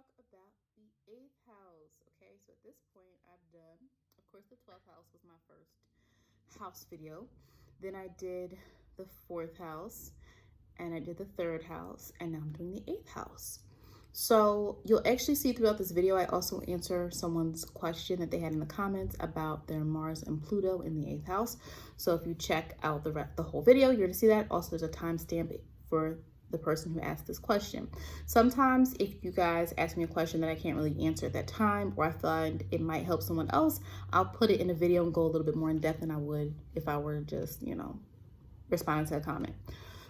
talk about the eighth house. Okay, so at this point, I've done, of course, the 12th house was my first house video. Then I did the fourth house, and I did the third house, and now I'm doing the eighth house. So you'll actually see throughout this video, I also answer someone's question that they had in the comments about their Mars and Pluto in the eighth house. So if you check out the whole video, you're gonna see that. Also, there's a timestamp for the person who asked this question. Sometimes if you guys ask me a question that I can't really answer at that time, or I find it might help someone else, I'll put it in a video and go a little bit more in depth than I would if I were just, responding to a comment.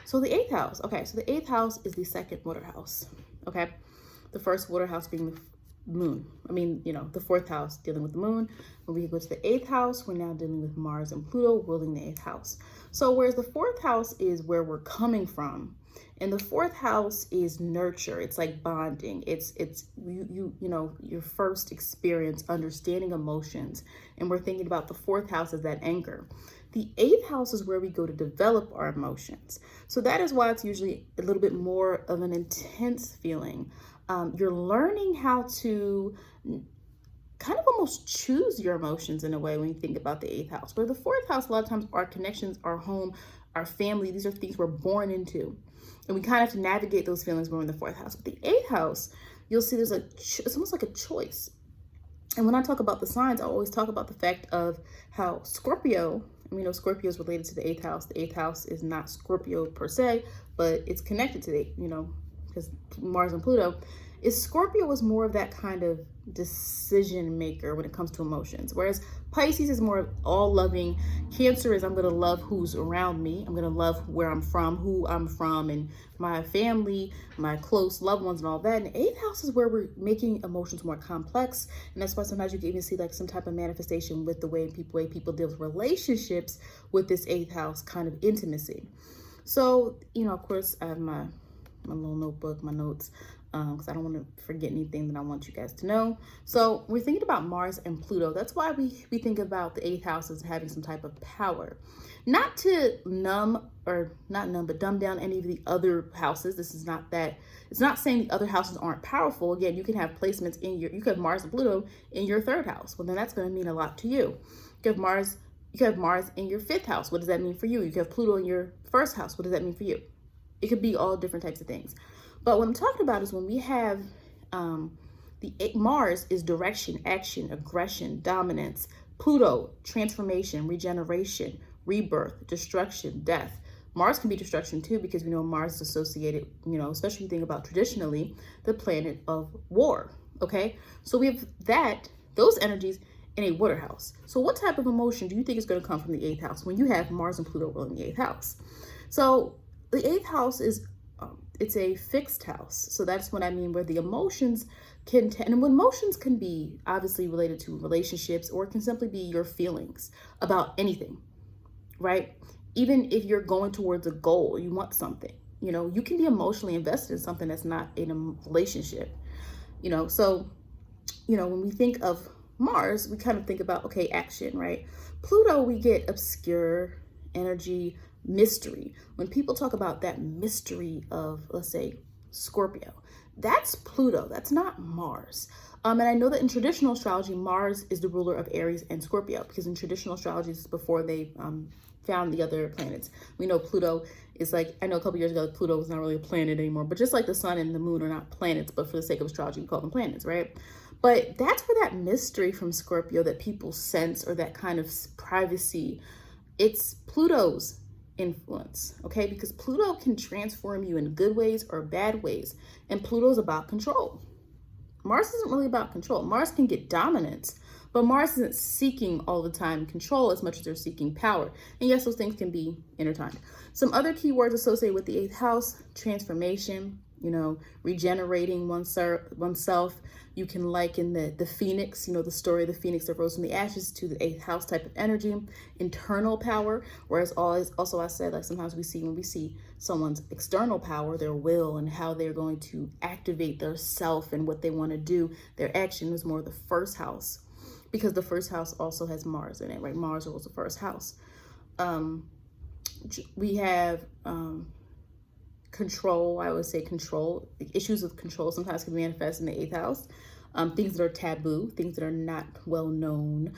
So the eighth house, okay, so the eighth house is the second water house, okay? The first water house being the moon. The fourth house dealing with the moon. When we go to the eighth house, we're now dealing with Mars and Pluto ruling the eighth house. So whereas the fourth house is where we're coming from, and the fourth house is nurture. It's like bonding. It's your first experience understanding emotions. And we're thinking about the fourth house as that anchor. The eighth house is where we go to develop our emotions. So that is why it's usually a little bit more of an intense feeling. You're learning how to kind of almost choose your emotions in a way when you think about the eighth house. Where the fourth house, a lot of times our connections, our home, our family, these are things we're born into. And we kind of have to navigate those feelings when we're in the fourth house. But the eighth house, you'll see it's almost like a choice. And when I talk about the signs, I always talk about the fact of how Scorpio, Scorpio is related to the eighth house. The eighth house is not Scorpio per se, but it's connected to because Mars and Pluto. Scorpio is more of that kind of decision maker when it comes to emotions, whereas Pisces is more all loving. Cancer is I'm going to love who's around me. I'm going to love where I'm from, who I'm from, and my family, my close loved ones, and all that. And the eighth house is where we're making emotions more complex, and that's why sometimes you can even see like some type of manifestation with the way people deal with relationships with this eighth house kind of intimacy. So of course, I have my little notebook, my notes, because I don't want to forget anything that I want you guys to know. So we're thinking about Mars and Pluto. That's why we think about the eighth house as having some type of power. Not to dumb down any of the other houses. This is not that. It's not saying the other houses aren't powerful. Again, you can have placements you could have Mars and Pluto in your third house. Well, then that's going to mean a lot to you. You could have Mars in your fifth house. What does that mean for you? You could have Pluto in your first house. What does that mean for you? It could be all different types of things. But what I'm talking about is when we have Mars is direction, action, aggression, dominance. Pluto, transformation, regeneration, rebirth, destruction, death. Mars can be destruction too, because we know Mars is associated, especially if you think about traditionally, the planet of war, okay? So we have those energies in a water house. So what type of emotion do you think is going to come from the eighth house when you have Mars and Pluto ruling the eighth house? So the eighth house is it's a fixed house. So that's what I mean, where the emotions and emotions can be obviously related to relationships, or it can simply be your feelings about anything, right? Even if you're going towards a goal, you want something, you can be emotionally invested in something that's not in a relationship, So, when we think of Mars, we kind of think about, okay, action, right? Pluto, we get obscure energy, mystery. When people talk about that mystery of, let's say, Scorpio, that's Pluto. That's not Mars. And I know that in traditional astrology, Mars is the ruler of Aries and Scorpio, because in traditional astrology, this is before they found the other planets. We know Pluto is I know a couple years ago, Pluto was not really a planet anymore, but just like the sun and the moon are not planets, but for the sake of astrology, we call them planets, right? But that's where that mystery from Scorpio that people sense, or that kind of privacy, it's Pluto's influence, okay? Because Pluto can transform you in good ways or bad ways, and Pluto's about control. Mars isn't really about control. Mars can get dominance, but Mars isn't seeking all the time control as much as they're seeking power. And yes, those things can be intertwined. Some other keywords associated with the eighth house: transformation, regenerating oneself. You can liken the phoenix, the story of the phoenix that rose from the ashes, to the eighth house type of energy. Internal power, whereas also I said, like, sometimes when we see someone's external power, their will and how they're going to activate their self and what they want to do, their action is more the first house, because the first house also has Mars in it, right? Mars rules the first house. We have control. I always say control. Issues with control sometimes can manifest in the 8th house. Things that are taboo, things that are not well known,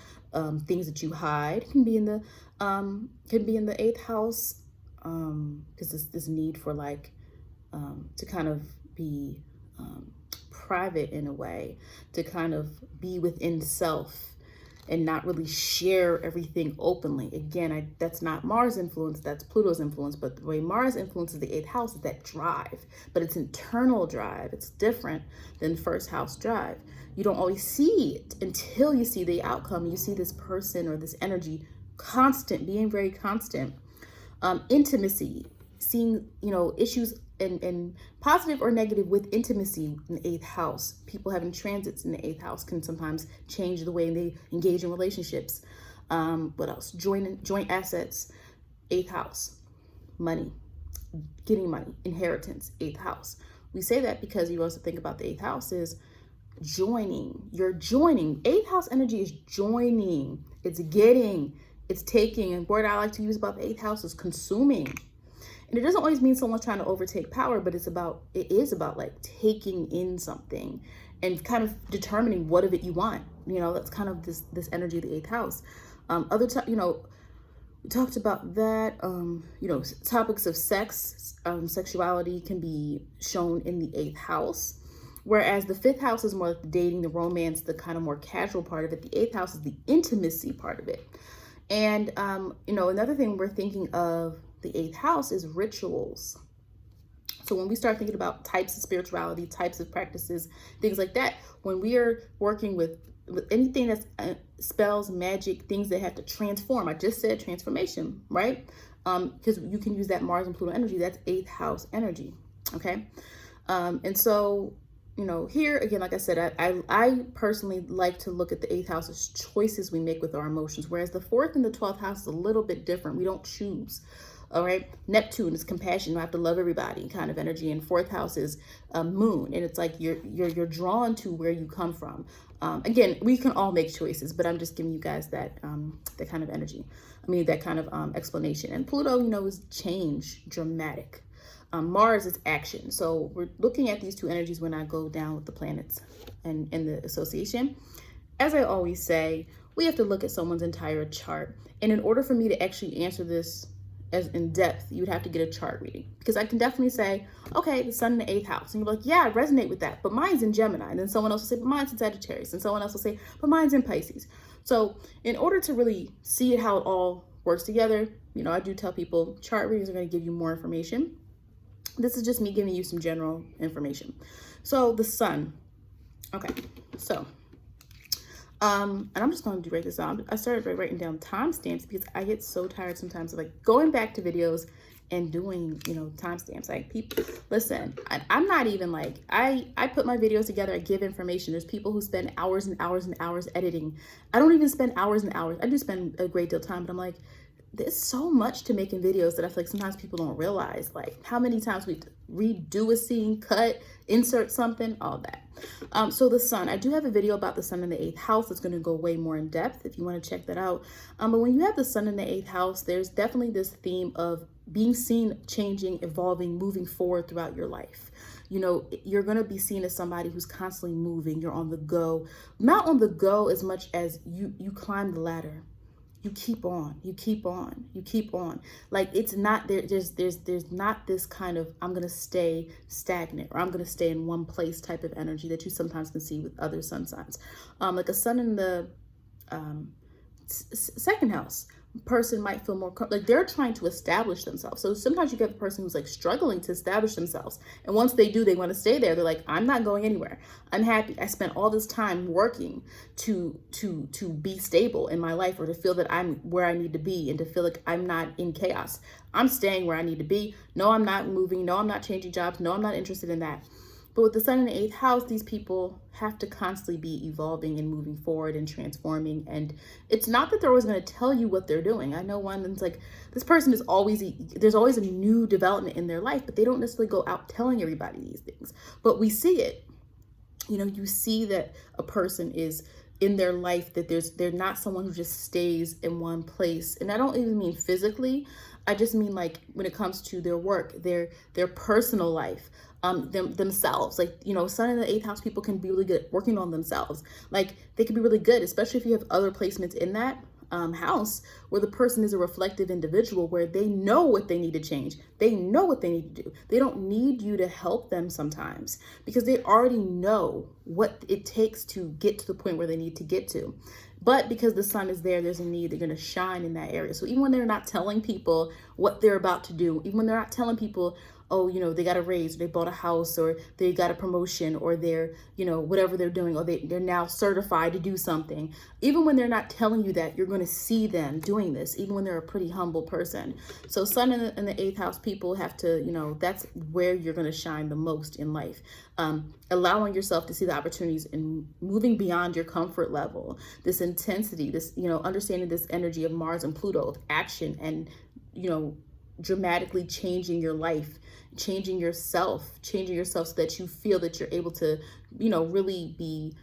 things that you hide can be in the 8th house. Because this need for like to kind of be private in a way, to kind of be within self and not really share everything openly. Again, that's not Mars influence, that's Pluto's influence. But the way Mars influences the 8th house is that drive, but it's internal drive. It's different than first house drive. You don't always see it until you see the outcome. You see this person or this energy constant, being very constant. Intimacy, seeing, issues and positive or negative with intimacy in the 8th house. People having transits in the 8th house can sometimes change the way they engage in relationships. What else? Joint assets, 8th house. Money, getting money, inheritance, 8th house. We say that because you also think about the 8th house is joining. You're joining. 8th house energy is joining. It's getting. It's taking. And the word I like to use about the 8th house is consuming. And it doesn't always mean someone's trying to overtake power, but it is about like taking in something and kind of determining what of it you want. That's kind of this energy of the 8th house. We talked about that. Topics of sex, sexuality can be shown in the 8th house. Whereas the 5th house is more like the dating, the romance, the kind of more casual part of it. The 8th house is the intimacy part of it. And, another thing we're thinking of the 8th house is rituals. So when we start thinking about types of spirituality, types of practices, things like that, when we are working with anything that's spells, magic, things that have to transform, I just said transformation, right? Because you can use that Mars and Pluto energy, that's 8th house energy, okay? And so, here again, like I said, I personally like to look at the 8th house as choices we make with our emotions, whereas the 4th and the 12th house is a little bit different. We don't choose. All right. Neptune is compassion. You have to love everybody kind of energy. And 4th house is moon. And it's like you're drawn to where you come from. Again, we can all make choices, but I'm just giving you guys that kind of energy. That kind of explanation. And Pluto, is change, dramatic. Mars is action. So we're looking at these two energies when I go down with the planets and in the association. As I always say, we have to look at someone's entire chart. And in order for me to actually answer this as in depth, you would have to get a chart reading, because I can definitely say, okay, the sun in the 8th house. And you're like, yeah, I resonate with that, but mine's in Gemini. And then someone else will say, but mine's in Sagittarius. And someone else will say, but mine's in Pisces. So in order to really see how it all works together, I do tell people chart readings are going to give you more information. This is just me giving you some general information. So the sun. Okay, so and I'm just going to write this down. I started by writing down timestamps because I get so tired sometimes of like going back to videos and doing, timestamps. Like, people, listen, I'm not even like, I put my videos together, I give information. There's people who spend hours and hours and hours editing. I don't even spend hours and hours. I do spend a great deal of time, but I'm like, there's so much to making videos that I feel like sometimes people don't realize, like how many times we redo a scene, cut, insert something, all that. So the sun, I do have a video about the sun in the 8th house. It's going to go way more in depth if you want to check that out. But when you have the sun in the 8th house, there's definitely this theme of being seen, changing, evolving, moving forward throughout your life. You're going to be seen as somebody who's constantly moving. You're on the go, not on the go as much as you climb the ladder. You keep on, you keep on, you keep on. Like, it's not there. There's not this kind of, I'm going to stay stagnant or I'm going to stay in one place type of energy that you sometimes can see with other sun signs. Like a sun in the second house person might feel more like they're trying to establish themselves. So sometimes you get the person who's like struggling to establish themselves. And once they do, they want to stay there. They're like, I'm not going anywhere. I'm happy. I spent all this time working to be stable in my life, or to feel that I'm where I need to be, and to feel like I'm not in chaos. I'm staying where I need to be. No, I'm not moving. No, I'm not changing jobs. No, I'm not interested in that. But with the sun in the 8th house, these people have to constantly be evolving and moving forward and transforming. And it's not that they're always going to tell you what they're doing. I know one that's like, this person is always, there's always a new development in their life, but they don't necessarily go out telling everybody these things. But we see it. You see that a person is in their life that they're not someone who just stays in one place. And I don't even mean physically. I just mean like when it comes to their work, their personal life, themselves. Like, you know, Sun in the 8th house people can be really good at working on themselves. Like they can be really good, especially if you have other placements in that house where the person is a reflective individual, where they know what they need to change. They know what they need to do. They don't need you to help them sometimes because they already know what it takes to get to the point where they need to get to. But because the sun is there, there's a need, they're going to shine in that area. So even when they're not telling people what they're about to do, even when they're not telling people, oh, you know, they got a raise, or they bought a house, or they got a promotion, or they're, you know, whatever they're doing, or they're now certified to do something. Even when they're not telling you that, you're going to see them doing this, even when they're a pretty humble person. So sun in the 8th house people have to, you know, that's where you're going to shine the most in life. Allowing yourself to see the opportunities and moving beyond your comfort level, this intensity, this, you know, understanding this energy of Mars and Pluto, of action and, you know, dramatically changing your life, changing yourself so that you feel that you're able to, you know, really be,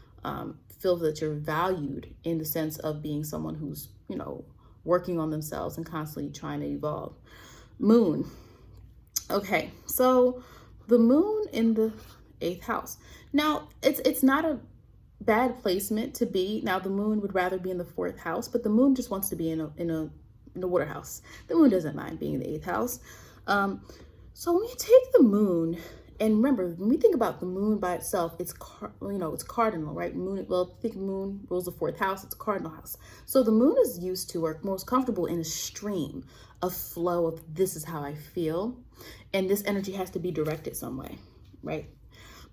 feel that you're valued in the sense of being someone who's, you know, working on themselves and constantly trying to evolve. Moon. Okay, so the moon in the 8th house. Now, it's not a bad placement to be. Now, the moon would rather be in the 4th house, but the moon just wants to be in the water house. The moon doesn't mind being in the 8th house. So when you take the moon, and remember, when we think about the moon by itself, it's it's cardinal, right? Moon, well, think moon rules the 4th house, it's a cardinal house. So the moon is used to, or most comfortable in, a stream of flow of this is how I feel. And this energy has to be directed some way, right?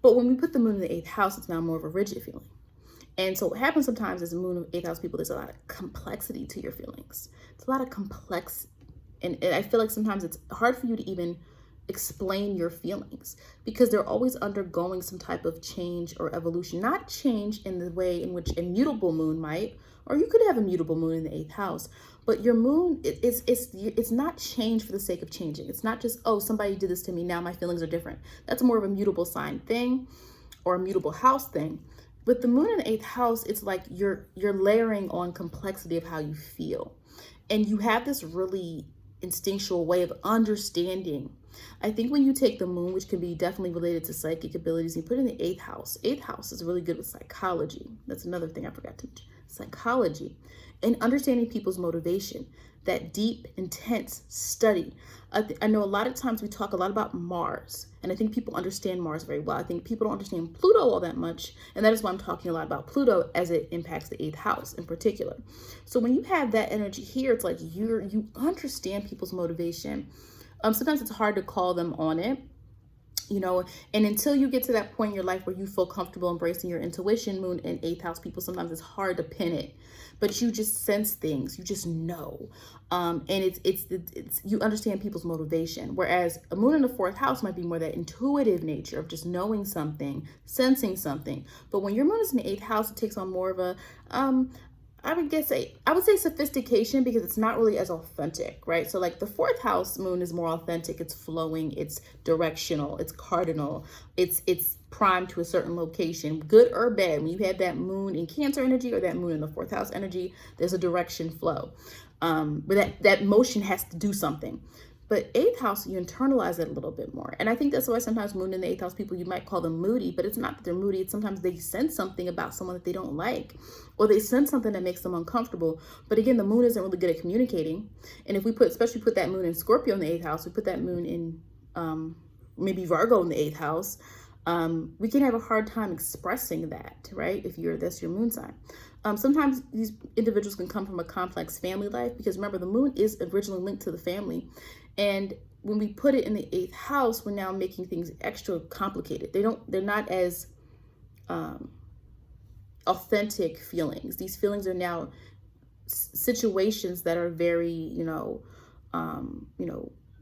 But when we put the moon in the 8th house, it's now more of a rigid feeling. And so what happens sometimes is the moon of 8th house people, there's a lot of complexity to your feelings. It's a lot of complex, and I feel like sometimes it's hard for you to even explain your feelings because they're always undergoing some type of change or evolution. Not change in the way in which a mutable moon might, or you could have a mutable moon in the 8th house, but your moon, it's not change for the sake of changing. It's not just, oh, somebody did this to me, now my feelings are different. That's more of a mutable sign thing or a mutable house thing. With the moon in the 8th house, it's like you're layering on complexity of how you feel. And you have this really instinctual way of understanding. I think when you take the moon, which can be definitely related to psychic abilities, and you put it in the 8th house. 8th house is really good with psychology. That's another thing I forgot to mention. Psychology and understanding people's motivation, that deep, intense study. I know a lot of times we talk a lot about Mars, and I think people understand Mars very well. I think people don't understand Pluto all that much, and that is why I'm talking a lot about Pluto as it impacts the 8th house in particular. So when you have that energy here, it's like you understand people's motivation. Sometimes it's hard to call them on it, you know, and until you get to that point in your life where you feel comfortable embracing your intuition, moon and 8th house people, sometimes it's hard to pin it, but you just sense things, you just know. And it's you understand people's motivation. Whereas a moon in the 4th house might be more that intuitive nature of just knowing something, sensing something. But when your moon is in the 8th house, it takes on more of a, I would say sophistication, because it's not really as authentic, right? So like the 4th house moon is more authentic. It's flowing, it's directional, it's cardinal, it's primed to a certain location, good or bad. When you have that moon in Cancer energy or that moon in the 4th house energy, there's a direction flow. But that motion has to do something. But 8th house, you internalize it a little bit more. And I think that's why sometimes moon in the 8th house people, you might call them moody, but it's not that they're moody. It's sometimes they sense something about someone that they don't like, or they sense something that makes them uncomfortable. But again, the moon isn't really good at communicating. And if we especially put that moon in Scorpio in the 8th house, we put that moon in maybe Virgo in the 8th house, we can have a hard time expressing that, right? That's your moon sign. Sometimes these individuals can come from a complex family life, because remember, the moon is originally linked to the family. And when we put it in the 8th house, we're now making things extra complicated. They're not as authentic feelings. These feelings are now situations that are very,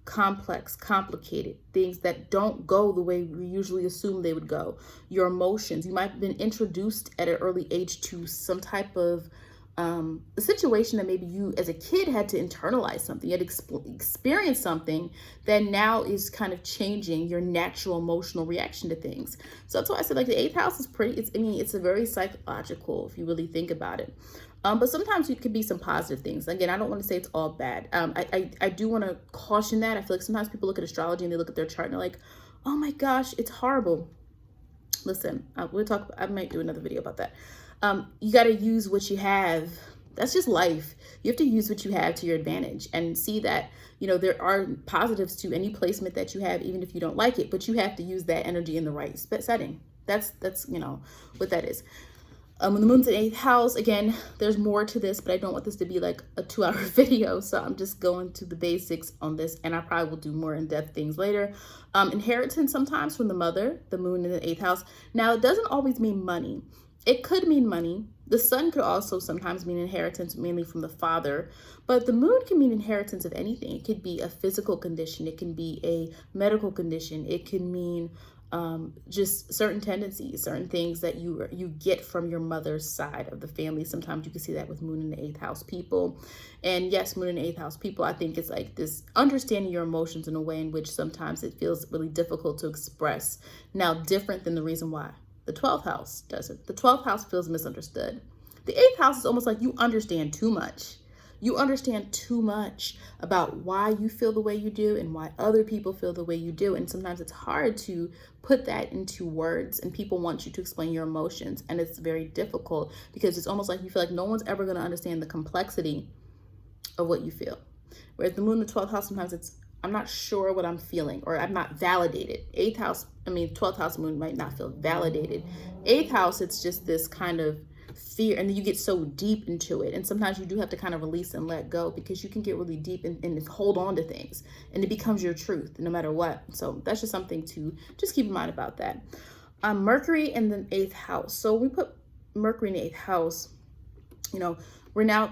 complex, complicated, things that don't go the way we usually assume they would go. Your emotions, you might have been introduced at an early age to some type of a situation that maybe you as a kid had to internalize something, you had experienced something that now is kind of changing your natural emotional reaction to things. So that's why I said like the eighth house is it's a very psychological if you really think about it. But sometimes it could be some positive things. Again, I don't want to say it's all bad. I do want to caution that. I feel like sometimes people look at astrology and they look at their chart and they're like, oh my gosh, it's horrible. Listen, I might do another video about that. You got to use what you have. That's just life. You have to use what you have to your advantage and see that, you know, there are positives to any placement that you have, even if you don't like it, but you have to use that energy in the right setting. That's, you know, what that is. When the moon's in 8th house, again, there's more to this, but I don't want this to be like a 2-hour video. So I'm just going to the basics on this, and I probably will do more in-depth things later. Inheritance sometimes from the mother, the moon in the 8th house. Now, it doesn't always mean money. It could mean money. The sun could also sometimes mean inheritance, mainly from the father. But the moon can mean inheritance of anything. It could be a physical condition. It can be a medical condition. It can mean just certain tendencies, certain things that you get from your mother's side of the family. Sometimes you can see that with moon in the 8th house people. And yes, moon in the 8th house people, I think it's like this understanding your emotions in a way in which sometimes it feels really difficult to express. Now, different than the reason why the 12th house doesn't. The 12th house feels misunderstood. The 8th house is almost like you understand too much. You understand too much about why you feel the way you do and why other people feel the way you do. And sometimes it's hard to put that into words, and people want you to explain your emotions. And it's very difficult because it's almost like you feel like no one's ever going to understand the complexity of what you feel. Whereas the moon in the 12th house, sometimes it's, I'm not sure what I'm feeling, or I'm not validated. 12th house moon might not feel validated. 8th house, it's just this kind of fear, and then you get so deep into it, and sometimes you do have to kind of release and let go, because you can get really deep and hold on to things, and it becomes your truth no matter what. So that's just something to just keep in mind about that. Mercury in the 8th house. So we put Mercury in the 8th house, you know,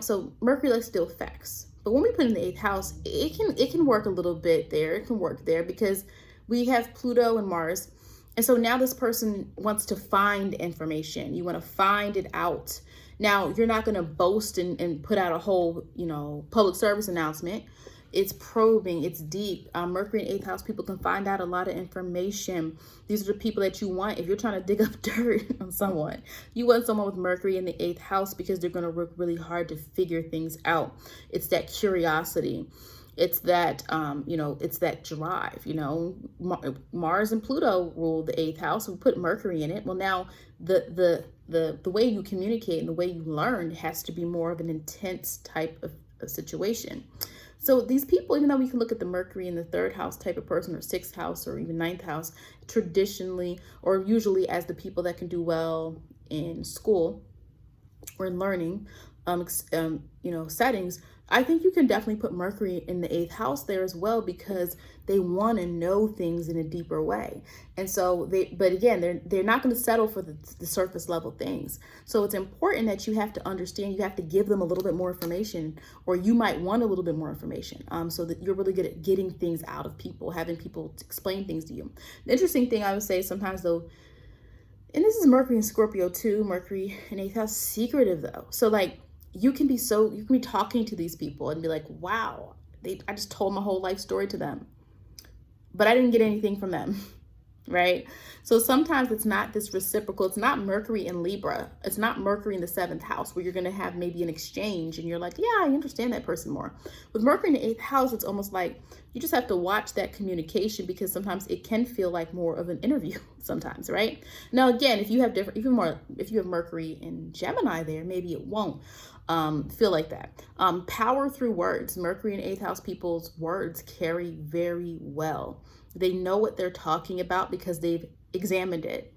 so Mercury likes to deal with facts, but when we put in the 8th house, it can work a little bit there. It can work there because we have Pluto and Mars. And so now this person wants to find information. You want to find it out. Now, you're not going to boast and put out a whole, you know, public service announcement. It's probing. It's deep. Mercury in 8th house people can find out a lot of information. These are the people that you want. If you're trying to dig up dirt on someone, you want someone with Mercury in the 8th house because they're going to work really hard to figure things out. It's that curiosity. It's that, you know, it's that drive, you know. Mars and Pluto rule the 8th house. We put Mercury in it. Well, now the way you communicate and the way you learn has to be more of an intense type of situation. So these people, even though we can look at the Mercury in the 3rd house type of person, or 6th house, or even 9th house, traditionally, or usually as the people that can do well in school or in learning, you know, settings, I think you can definitely put Mercury in the 8th house there as well, because they want to know things in a deeper way. And so but again, they're not going to settle for the surface level things. So it's important that you have to understand, you have to give them a little bit more information, or you might want a little bit more information, so that you're really good at getting things out of people, having people explain things to you. The interesting thing I would say sometimes though, and this is Mercury in Scorpio too, Mercury in 8th house, secretive though. So like, you can be talking to these people and be like, wow, I just told my whole life story to them, but I didn't get anything from them, right? So sometimes it's not this reciprocal. It's not Mercury in Libra. It's not Mercury in the 7th house where you're going to have maybe an exchange and you're like, yeah, I understand that person more. With Mercury in the 8th house, it's almost like you just have to watch that communication, because sometimes it can feel like more of an interview sometimes, right? Now, again, if you have Mercury in Gemini there, maybe it won't feel like that. Power through words. Mercury in 8th house people's words carry very well. They know what they're talking about because they've examined it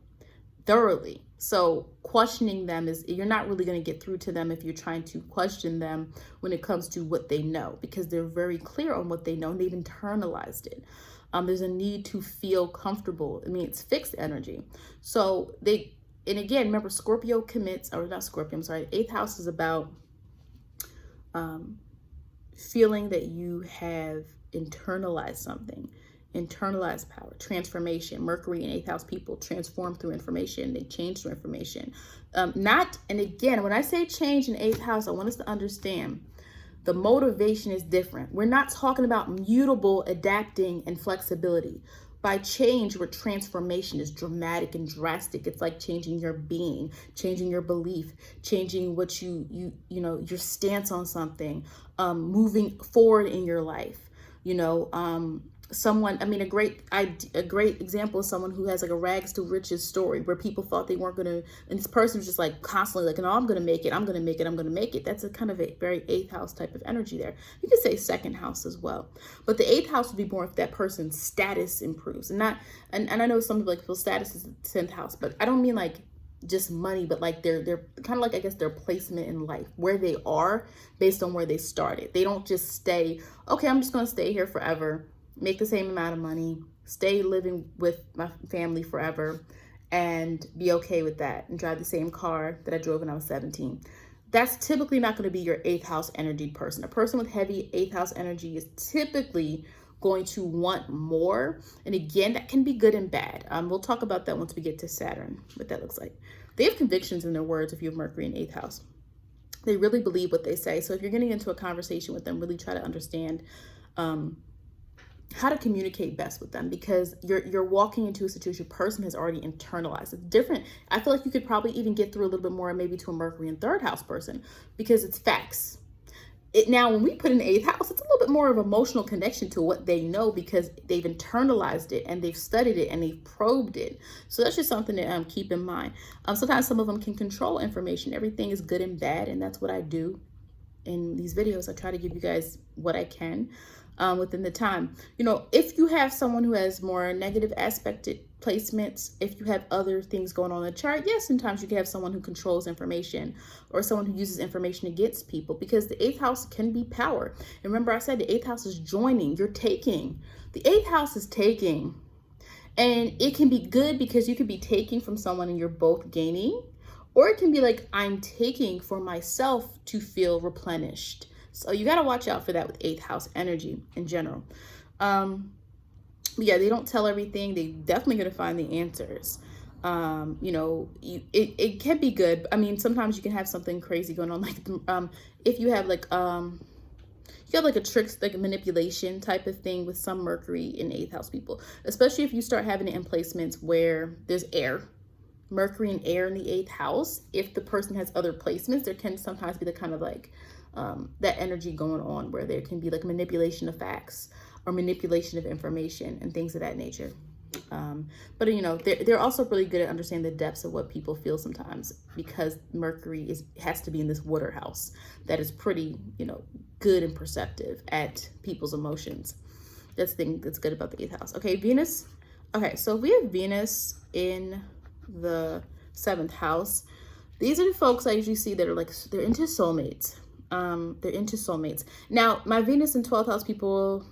thoroughly. So questioning them you're not really going to get through to them if you're trying to question them when it comes to what they know, because they're very clear on what they know and they've internalized it. There's a need to feel comfortable. I mean, it's fixed energy. So and again, remember, Scorpio commits, or not Scorpio, I'm sorry, 8th house is about feeling that you have internalized something internalized power, transformation. Mercury and 8th house people transform through information. They change through information. And again, when I say change in 8th house, I want us to understand the motivation is different. We're not talking about mutable, adapting, and flexibility. By change, where transformation is dramatic and drastic. It's like changing your being, changing your belief, changing what you know, your stance on something, moving forward in your life. Someone, I mean, a great example is someone who has like a rags to riches story where people thought they weren't gonna, and this person was just like constantly like, no, I'm gonna make it, I'm gonna make it, I'm gonna make it. That's a kind of a very 8th house type of energy there. You could say 2nd house as well, but the 8th house would be more if that person's status improves, and I know some people like feel status is the 10th house, but I don't mean like just money, but like they're kind of like, I guess, their placement in life, where they are based on where they started. They don't just stay, okay, I'm just gonna stay here forever, make the same amount of money, stay living with my family forever, and be okay with that, and drive the same car that I drove when I was 17. That's typically not going to be your 8th house energy person. A person with heavy 8th house energy is typically going to want more. And again, that can be good and bad. We'll talk about that once we get to Saturn, what that looks like. They have convictions in their words if you have Mercury in 8th house. They really believe what they say. So if you're getting into a conversation with them, really try to understand how to communicate best with them, because you're walking into a situation a person has already internalized. It's different. I feel like you could probably even get through a little bit more maybe to a Mercury in 3rd house person, because it's facts. Now, when we put in the 8th house, it's a little bit more of emotional connection to what they know, because they've internalized it and they've studied it and they've probed it. So that's just something to keep in mind. Sometimes some of them can control information. Everything is good and bad, and that's what I do in these videos. I try to give you guys what I can within the time. If you have someone who has more negative aspected placements, if you have other things going on in the chart, yes, sometimes you can have someone who controls information or someone who uses information against people, because the 8th house can be power. And remember, I said the 8th house is joining, you're taking. The 8th house is taking. And it can be good because you could be taking from someone and you're both gaining, or it can be like, I'm taking for myself to feel replenished. So you got to watch out for that with 8th house energy in general. Yeah, they don't tell everything. They definitely going to find the answers. It can be good. I mean, sometimes you can have something crazy going on. Like, if you have like, you have like a trick, like a manipulation type of thing with some Mercury in 8th house people, especially if you start having it in placements where there's air. Mercury and air in the 8th house. If the person has other placements, there can sometimes be the kind of like, that energy going on where there can be like manipulation of facts or manipulation of information and things of that nature. But they're also really good at understanding the depths of what people feel sometimes, because Mercury has to be in this water house that is pretty, good and perceptive at people's emotions. That's the thing that's good about the 8th house. Okay, Venus. Okay, so if we have Venus in the 7th house, these are the folks I usually see that are like, they're into soulmates. They're into soulmates. Now, my Venus in 12th house people,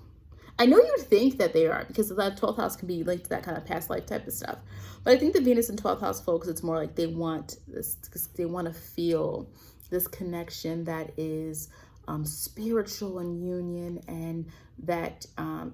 I know you'd think that they are, because that 12th house can be linked to that kind of past life type of stuff. But I think the Venus in 12th house folks, it's more like they want this, they want to feel this connection that is spiritual and union, and that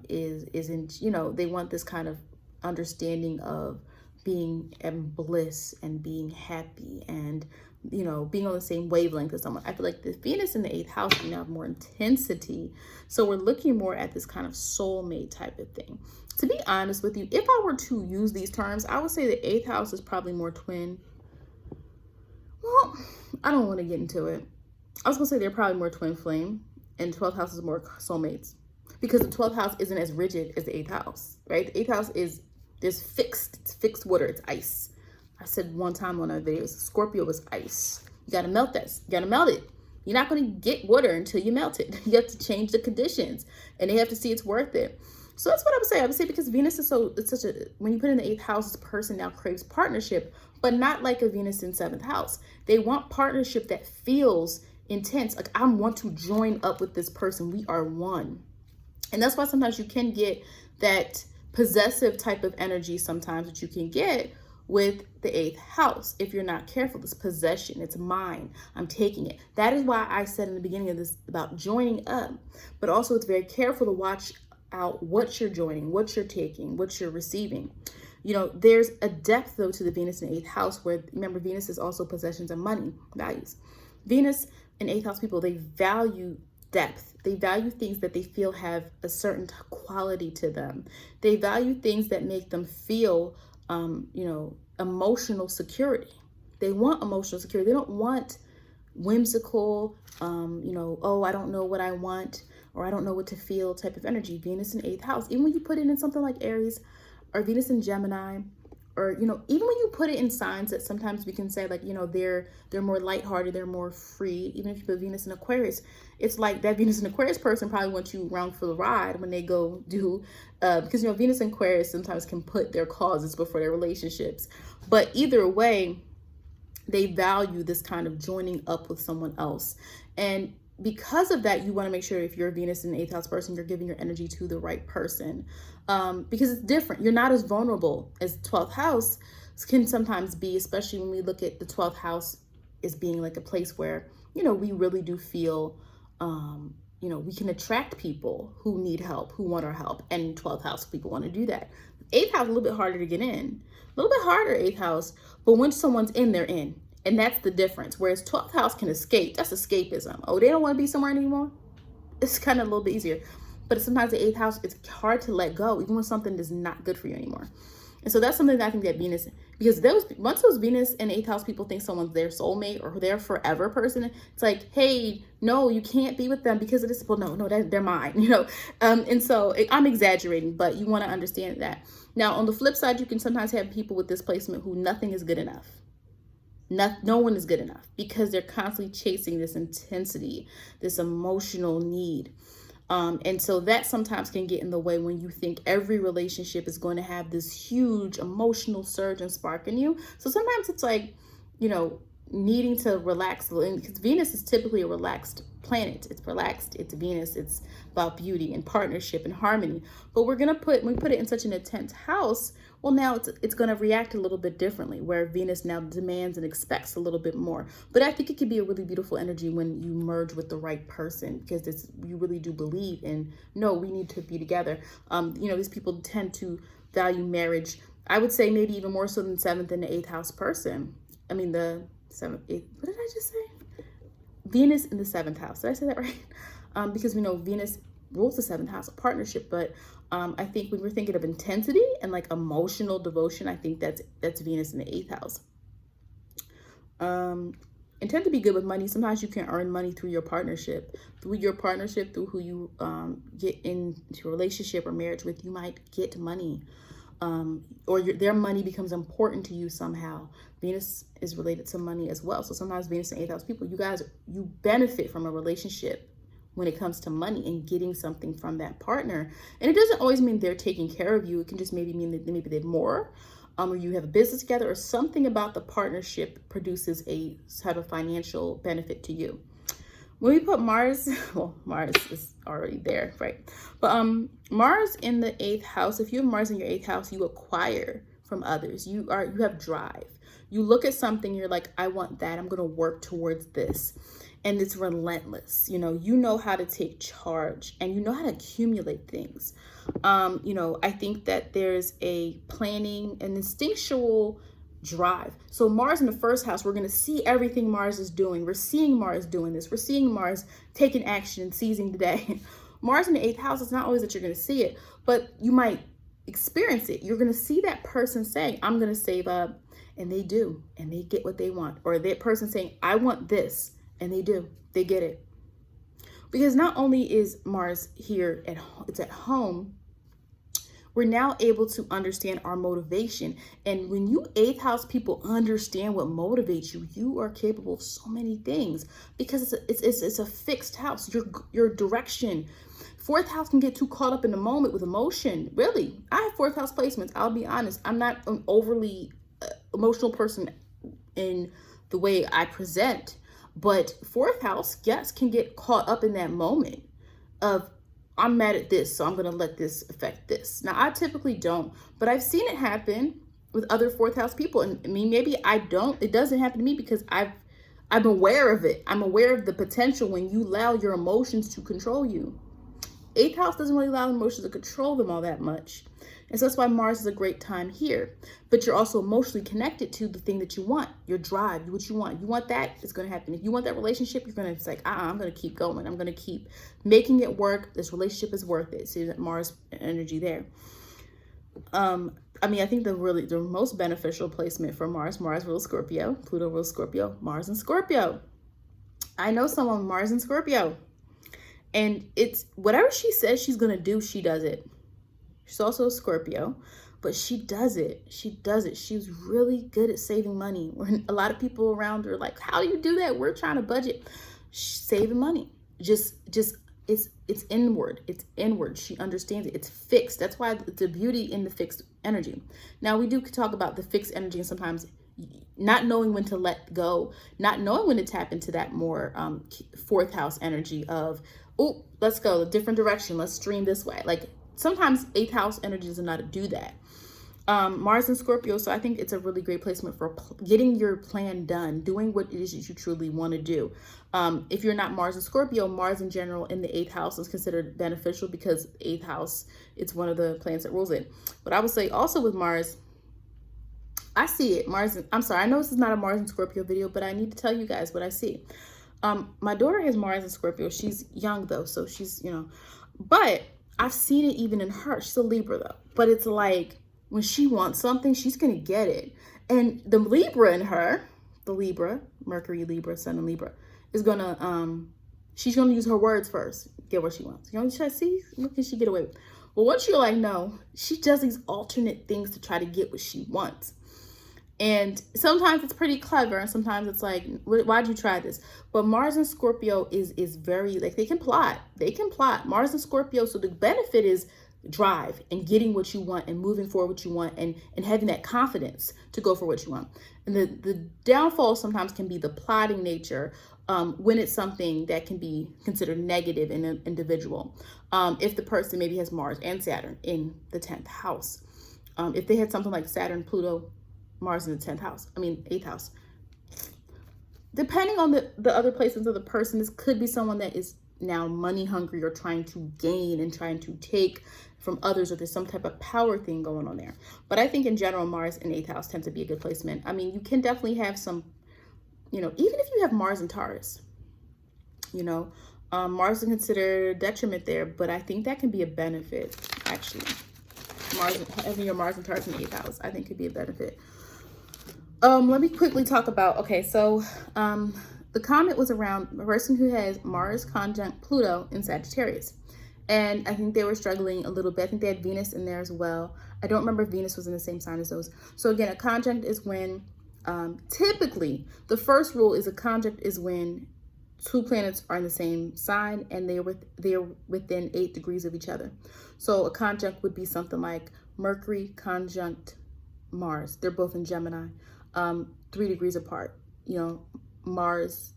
is in, they want this kind of understanding of being in bliss and being happy and being on the same wavelength as someone. I feel like the Venus in the 8th house, we now have more intensity. So we're looking more at this kind of soulmate type of thing. To be honest with you, if I were to use these terms, I would say the 8th house is probably more twin. Well, I don't want to get into it. I was going to say they're probably more twin flame, and 12th house is more soulmates, because the 12th house isn't as rigid as the 8th house, right? The 8th house is, it's fixed water, it's ice. I said one time on our videos, Scorpio is ice. You got to melt that. You got to melt it. You're not going to get water until you melt it. You have to change the conditions, and they have to see it's worth it. So that's what I would say. I would say because Venus is it's such a, when you put in the 8th house, this person now craves partnership, but not like a Venus in 7th house. They want partnership that feels intense. Like, I want to join up with this person. We are one. And that's why sometimes you can get that possessive type of energy sometimes that you can get with the 8th house. If you're not careful, this possession, it's mine, I'm taking it. That is why I said in the beginning of this about joining up, but also it's very careful to watch out what you're joining, what you're taking, what you're receiving. You know, there's a depth though to the Venus in 8th house, where remember, Venus is also possessions and money values. Venus in 8th house people, they value depth. They value things that they feel have a certain quality to them. They value things that make them feel, you know, emotional security. They want emotional security. They don't want whimsical, you know, oh, I don't know what I want, or I don't know what to feel type of energy. Venus in 8th house, even when you put it in something like Aries or Venus in Gemini, or, you know, even when you put it in signs that sometimes we can say like, you know, they're more lighthearted, they're more free. Even if you put Venus in Aquarius, it's like that Venus in Aquarius person probably wants you around for the ride when they go do, because, you know, Venus in Aquarius sometimes can put their causes before their relationships. But either way, they value this kind of joining up with someone else. And because of that, you want to make sure if you're a Venus in the 8th house person, you're giving your energy to the right person, because it's different. You're not as vulnerable as 12th house can sometimes be, especially when we look at the 12th house as being like a place where, you know, we really do feel, you know, we can attract people who need help, who want our help. And 12th house people want to do that. 8th house, a little bit harder to get in, a little bit harder 8th house, but when someone's in, they're in. And that's the difference. Whereas 12th house can escape. That's escapism. Oh, they don't want to be somewhere anymore. It's kind of a little bit easier. But sometimes the 8th house, it's hard to let go, even when something is not good for you anymore. And so that's something that I think that Venus, because once those Venus and 8th house people think someone's their soulmate or their forever person, it's like, hey, no, you can't be with them because of this. Well, no, they're mine, you know? And so I'm exaggerating, but you want to understand that. Now, on the flip side, you can sometimes have people with this placement who nothing is good enough. No one is good enough because they're constantly chasing this intensity, this emotional need. And so that sometimes can get in the way when you think every relationship is going to have this huge emotional surge and spark in you. So sometimes it's like, you know, needing to relax, because Venus is typically a relaxed planet. It's relaxed. It's Venus. It's about beauty and partnership and harmony. But when we put it in such an intense house, well, now it's going to react a little bit differently, where Venus now demands and expects a little bit more. But I think it could be a really beautiful energy when you merge with the right person, because you really do believe in, no, we need to be together. You know, these people tend to value marriage. I would say maybe even more so than 7th and the 8th house person. I mean, the 7th, 8th, what did I just say? Venus in the 7th house. Did I say that right? Because we know Venus rules the 7th house of partnership, but I think when we're thinking of intensity and like emotional devotion, I think that's Venus in the 8th house. And tend to be good with money. Sometimes you can earn money through your partnership, through who you get into a relationship or marriage with. You might get money, or their money becomes important to you somehow. Venus is related to money as well. So sometimes Venus and 8th house people, you benefit from a relationship when it comes to money and getting something from that partner. And it doesn't always mean they're taking care of you. It can just maybe mean that maybe they're more, or you have a business together, or something about the partnership produces a type of financial benefit to you. When we put Mars, well, Mars is already there, right? But Mars in the 8th house, if you have Mars in your 8th house, you acquire from others. You have drive. You look at something, you're like, I want that. I'm going to work towards this. And it's relentless. You know how to take charge, and you know how to accumulate things. You know, I think that there's a planning and instinctual drive. So Mars in the 1st house, we're going to see everything Mars is doing. We're seeing Mars doing this. We're seeing Mars taking action and seizing the day. Mars in the 8th house, it's not always that you're going to see it, but you might experience it. You're going to see that person saying, I'm going to save up, and they do, and they get what they want. Or that person saying, I want this, and they do, they get it. Because not only is Mars here it's at home, we're now able to understand our motivation. And when you 8th house people understand what motivates you, you are capable of so many things, because it's a fixed house. Your direction. 4th house can get too caught up in the moment with emotion. Really, I have 4th house placements. I'll be honest. I'm not an overly emotional person in the way I present, but 4th house, yes, can get caught up in that moment of, I'm mad at this, so I'm going to let this affect this. Now, I typically don't, but I've seen it happen with other 4th house people. And I mean, maybe it doesn't happen to me because I'm aware of it. I'm aware of the potential when you allow your emotions to control you. 8th house doesn't really allow emotions to control them all that much. And so that's why Mars is a great time here. But you're also emotionally connected to the thing that you want, your drive, what you want. You want that, it's going to happen. If you want that relationship, you're going to, it's like, I'm going to keep going. I'm going to keep making it work. This relationship is worth it. See that Mars energy there. I mean, I think the most beneficial placement for Mars rules Scorpio, Pluto rules Scorpio, Mars and Scorpio. I know someone with Mars and Scorpio, and it's whatever she says she's going to do, she does it. She's also a Scorpio, but she does it. She does it. She's really good at saving money. When a lot of people around her are like, how do you do that? We're trying to budget. She's saving money. Just it's inward. It's inward. She understands it. It's fixed. That's why the beauty in the fixed energy. Now, we do talk about the fixed energy and sometimes not knowing when to let go, not knowing when to tap into that more 4th house energy of, oh, let's go a different direction. Let's stream this way. Like sometimes 8th house energy doesn't know how to do that. Mars and Scorpio. So I think it's a really great placement for getting your plan done, doing what it is that you truly want to do. If you're not Mars and Scorpio, Mars in general in the 8th house is considered beneficial because 8th house, it's one of the planets that rules it. But I would say also with Mars, I see it. I'm sorry, I know this is not a Mars and Scorpio video, but I need to tell you guys what I see. My daughter has Mars and Scorpio. She's young though, so she's, but I've seen it even in her. She's a Libra though, but it's like, when she wants something, she's going to get it. And the Libra in her, the Libra, Mercury, Libra, Sun and Libra, is going to, she's going to use her words first, get what she wants. Should I see? What can she get away with? Well, once you're like, no, she does these alternate things to try to get what she wants. And sometimes it's pretty clever. And sometimes it's like, why'd you try this? But Mars and Scorpio is very, like, they can plot. They can plot. Mars and Scorpio. So the benefit is drive and getting what you want and moving forward what you want and having that confidence to go for what you want. And the downfall sometimes can be the plotting nature when it's something that can be considered negative in an individual. If the person maybe has Mars and Saturn in the 10th house. If they had something like Saturn, Pluto, Mars in the 10th house, 8th house. Depending on the other placements of the person, this could be someone that is now money hungry or trying to gain and trying to take from others, or there's some type of power thing going on there. But I think in general, Mars in 8th house tends to be a good placement. I mean, you can definitely have some, even if you have Mars and Taurus, Mars is considered detriment there, but I think that can be a benefit, actually. Having your Mars and Taurus in 8th house, I think could be a benefit. Let me quickly talk about, the comment was around a person who has Mars conjunct Pluto in Sagittarius. And I think they were struggling a little bit. I think they had Venus in there as well. I don't remember if Venus was in the same sign as those. So again, a conjunct is when, typically, the first rule is a conjunct is when two planets are in the same sign and they're within 8 degrees of each other. So a conjunct would be something like Mercury conjunct Mars. They're both in Gemini, 3 degrees apart. Mars,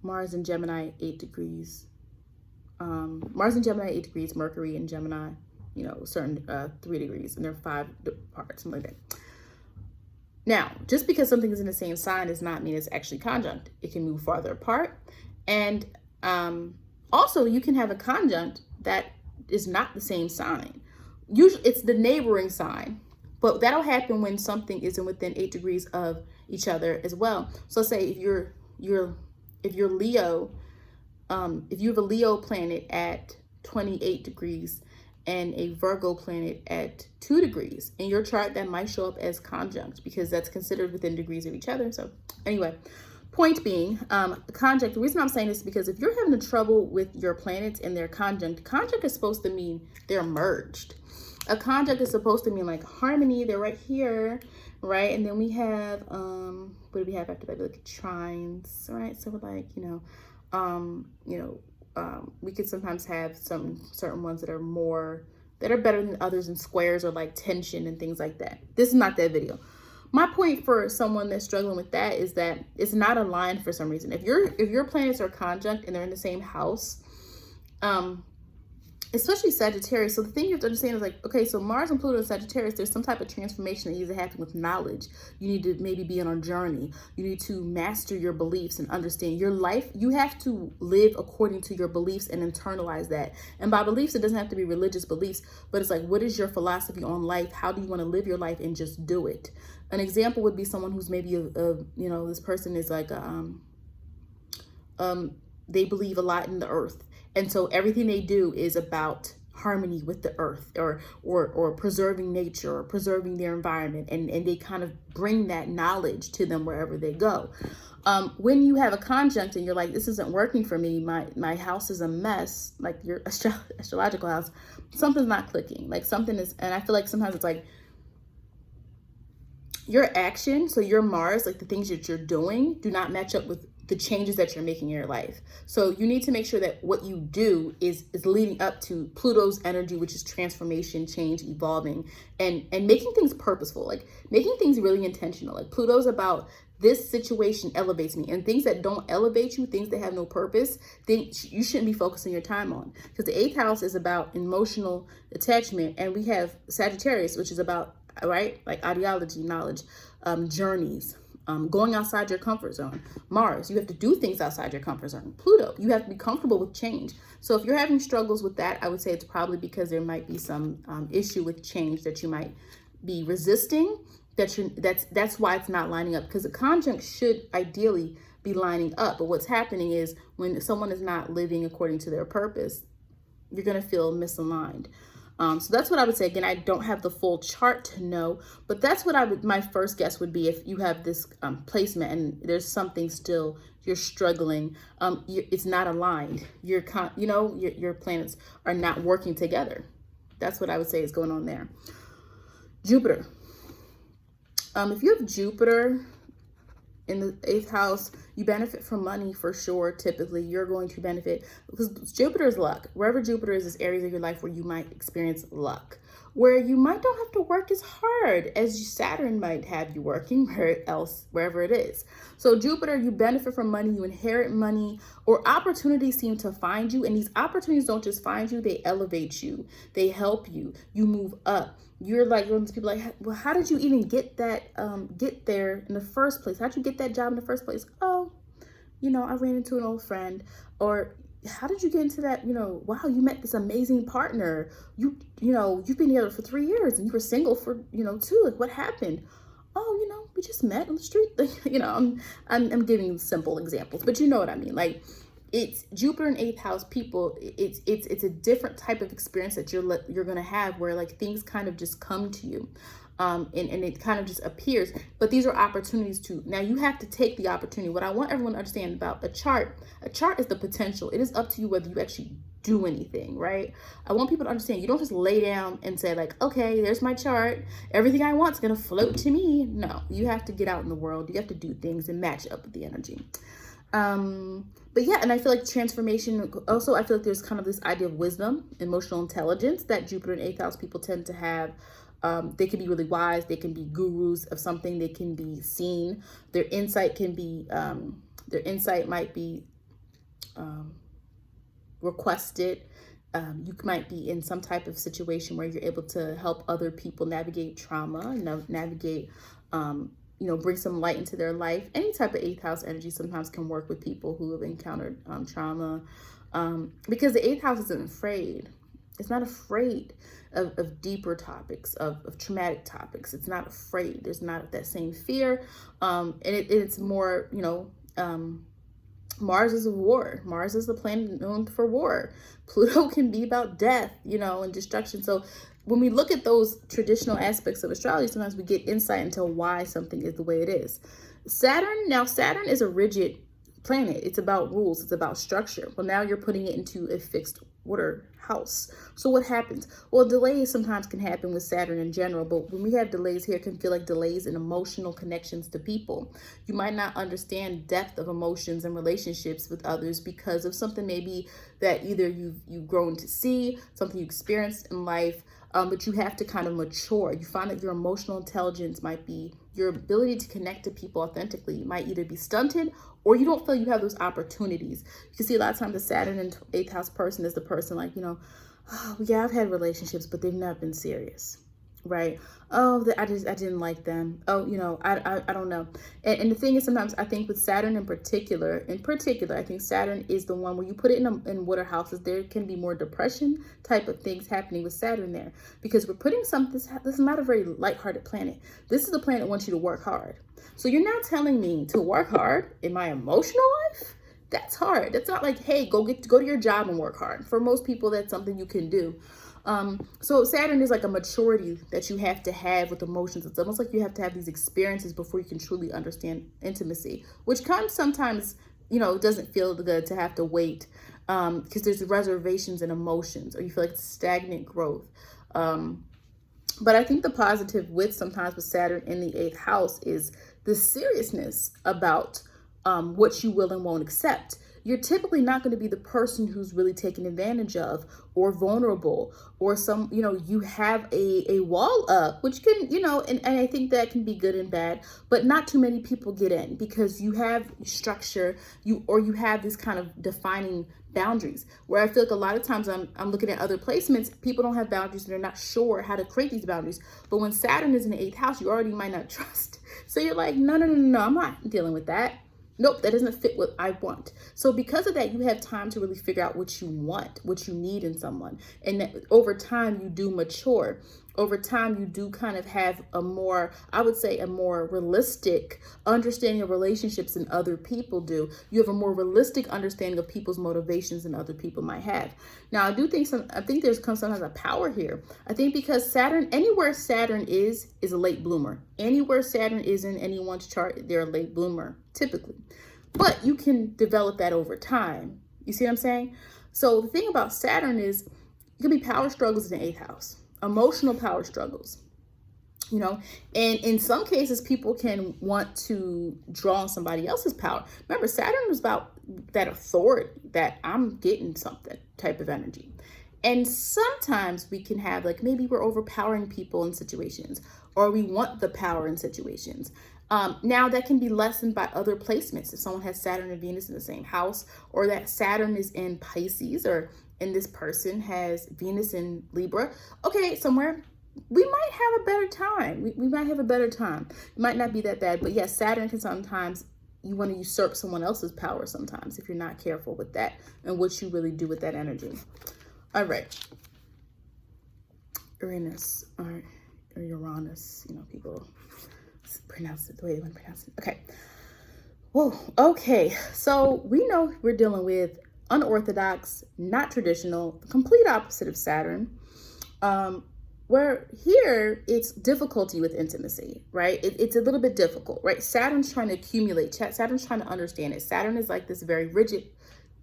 Mars in Gemini, 8 degrees. Mars in Gemini, 8 degrees. Mercury in Gemini, certain 3 degrees, and they're 5 apart, something like that. Now, just because something is in the same sign does not mean it's actually conjunct. It can move farther apart. And also, you can have a conjunct that is not the same sign. Usually, it's the neighboring sign. But that'll happen when something isn't within 8 degrees of each other as well. So say if you're Leo, if you have a Leo planet at 28 degrees and a Virgo planet at 2 degrees in your chart, that might show up as conjunct because that's considered within degrees of each other. So anyway, point being, conjunct, the reason I'm saying this is because if you're having trouble with your planets and their conjunct is supposed to mean they're merged. A conjunct is supposed to mean like harmony. They're right here, right? And then we have, what do we have after that? We look at trines, right? So we're like, we could sometimes have some certain ones that are better than others in squares or like tension and things like that. This is not that video. My point for someone that's struggling with that is that it's not aligned for some reason. If your planets are conjunct and they're in the same house, especially Sagittarius. So the thing you have to understand is like, okay, so Mars and Pluto and Sagittarius, there's some type of transformation that needs to happen with knowledge. You need to maybe be on a journey. You need to master your beliefs and understand your life. You have to live according to your beliefs and internalize that. And by beliefs, it doesn't have to be religious beliefs, but it's like, what is your philosophy on life? How do you want to live your life, and just do it? An example would be someone who's maybe this person is like they believe a lot in the earth. And so everything they do is about harmony with the earth, or preserving nature, or preserving their environment. And they kind of bring that knowledge to them wherever they go. When you have a conjunct and you're like, this isn't working for me, my house is a mess, like your astrological house, something's not clicking. Like something is, and I feel like sometimes it's like your action, so your Mars, like the things that you're doing, do not match up with the changes that you're making in your life. So you need to make sure that what you do is leading up to Pluto's energy, which is transformation, change, evolving, and making things purposeful, like making things really intentional. Like Pluto's about, this situation elevates me, and things that don't elevate you, things that have no purpose, things you shouldn't be focusing your time on. Because the 8th house is about emotional attachment, and we have Sagittarius, which is about, right, like ideology, knowledge, journeys, going outside your comfort zone. Mars, you have to do things outside your comfort zone. Pluto, you have to be comfortable with change. So if you're having struggles with that, I would say it's probably because there might be some issue with change that you might be resisting. That's why it's not lining up, because the conjunct should ideally be lining up. But what's happening is when someone is not living according to their purpose, you're going to feel misaligned. So that's what I would say. Again, I don't have the full chart to know, but that's what my first guess would be if you have this placement and there's something still you're struggling. It's not aligned. Your planets are not working together. That's what I would say is going on there. Jupiter. If you have Jupiter in the 8th house, you benefit from money for sure. Typically, you're going to benefit because Jupiter is luck. Wherever Jupiter is areas of your life where you might experience luck, where you might don't have to work as hard as Saturn might have you working wherever it is. So Jupiter, you benefit from money, you inherit money, or opportunities seem to find you. And these opportunities don't just find you, they elevate you. They help you. You move up. You're like one of those people like, well, how did you even get there in the first place? How'd you get that job in the first place? Oh, I ran into an old friend. Or how did you get into that? Wow, you met this amazing partner. You've been together for 3 years and you were single for, 2. Like, what happened? Oh, we just met on the street. I'm giving simple examples, but you know what I mean? Like, it's Jupiter in 8th house people. It's a different type of experience that you're going to have where like things kind of just come to you. And it kind of just appears, but these are opportunities too. Now you have to take the opportunity. What I want everyone to understand about a chart is the potential. It is up to you whether you actually do anything, right? I want people to understand you don't just lay down and say like, okay, there's my chart. Everything I want is going to float to me. No, you have to get out in the world. You have to do things and match up with the energy. But yeah, and I feel like transformation, also, I feel like there's kind of this idea of wisdom, emotional intelligence that Jupiter and 8th house people tend to have. They can be really wise. They can be gurus of something. They can be seen. Their insight might be requested. You might be in some type of situation where you're able to help other people navigate trauma, navigate, bring some light into their life. Any type of 8th house energy sometimes can work with people who have encountered trauma, because the 8th house isn't afraid. It's not afraid of deeper topics, of traumatic topics. It's not afraid. There's not that same fear. And it's more, Mars is a war. Mars is the planet known for war. Pluto can be about death, and destruction. So when we look at those traditional aspects of astrology, sometimes we get insight into why something is the way it is. Saturn is a rigid planet. It's about rules. It's about structure. Well, now you're putting it into a fixed order house. So what happens? Well, delays sometimes can happen with Saturn in general, but when we have delays here, it can feel like delays in emotional connections to people. You might not understand depth of emotions and relationships with others because of something maybe that either you've grown to see, something you experienced in life, but you have to kind of mature. You find that your emotional intelligence might be, your ability to connect to people authentically might either be stunted or you don't feel you have those opportunities. You can see a lot of times the Saturn and 8th house person is the person like, oh, yeah, I've had relationships, but they've not been serious, right? Oh, I didn't like them. Oh, I don't know. And the thing is, sometimes I think with Saturn in particular, I think Saturn is the one where you put it in water houses, there can be more depression type of things happening with Saturn there, because we're putting something, this is not a very lighthearted planet. This is a planet that wants you to work hard. So you're now telling me to work hard in my emotional life? That's hard. That's not like, hey, go to your job and work hard. For most people, that's something you can do. So Saturn is like a maturity that you have to have with emotions. It's almost like you have to have these experiences before you can truly understand intimacy, which comes sometimes, doesn't feel good to have to wait, because there's reservations in emotions, or you feel like it's stagnant growth. But I think the positive sometimes with Saturn in the 8th house is the seriousness about what you will and won't accept. You're typically not going to be the person who's really taken advantage of or vulnerable, or you have a wall up, which can, and I think that can be good and bad, but not too many people get in because you have structure, you have this kind of defining boundaries, where I feel like a lot of times I'm looking at other placements, people don't have boundaries and they're not sure how to create these boundaries. But when Saturn is in the 8th house, you already might not trust. So you're like, no, I'm not dealing with that. Nope, that doesn't fit what I want. So because of that, you have time to really figure out what you want, what you need in someone. And that over time, you do mature. Over time, you do kind of have a more realistic understanding of relationships than other people do. You have a more realistic understanding of people's motivations than other people might have. Now, I think there's sometimes a power here. I think because anywhere Saturn is a late bloomer. Anywhere Saturn is in anyone's chart, they're a late bloomer, typically. But you can develop that over time. You see what I'm saying? So the thing about Saturn is it could be power struggles in the 8th house, emotional power struggles, and in some cases, people can want to draw on somebody else's power. Remember, Saturn is about that authority, that I'm getting something type of energy. And sometimes we can have, like, maybe we're overpowering people in situations, or we want the power in situations. Now that can be lessened by other placements. If someone has Saturn and Venus in the same house, or that Saturn is in Pisces, and this person has Venus in Libra, okay, somewhere, we might have a better time. We might have a better time. It might not be that bad, but yes, Saturn can sometimes, you want to usurp someone else's power sometimes if you're not careful with that and what you really do with that energy. All right. Uranus, or Uranus, people pronounce it the way they want to pronounce it. Okay. Whoa. Okay. So we know we're dealing with unorthodox, not traditional, the complete opposite of Saturn. Where here it's difficulty with intimacy, right? It's a little bit difficult, right? Saturn's trying to accumulate. Saturn's trying to understand it. Saturn is like this very rigid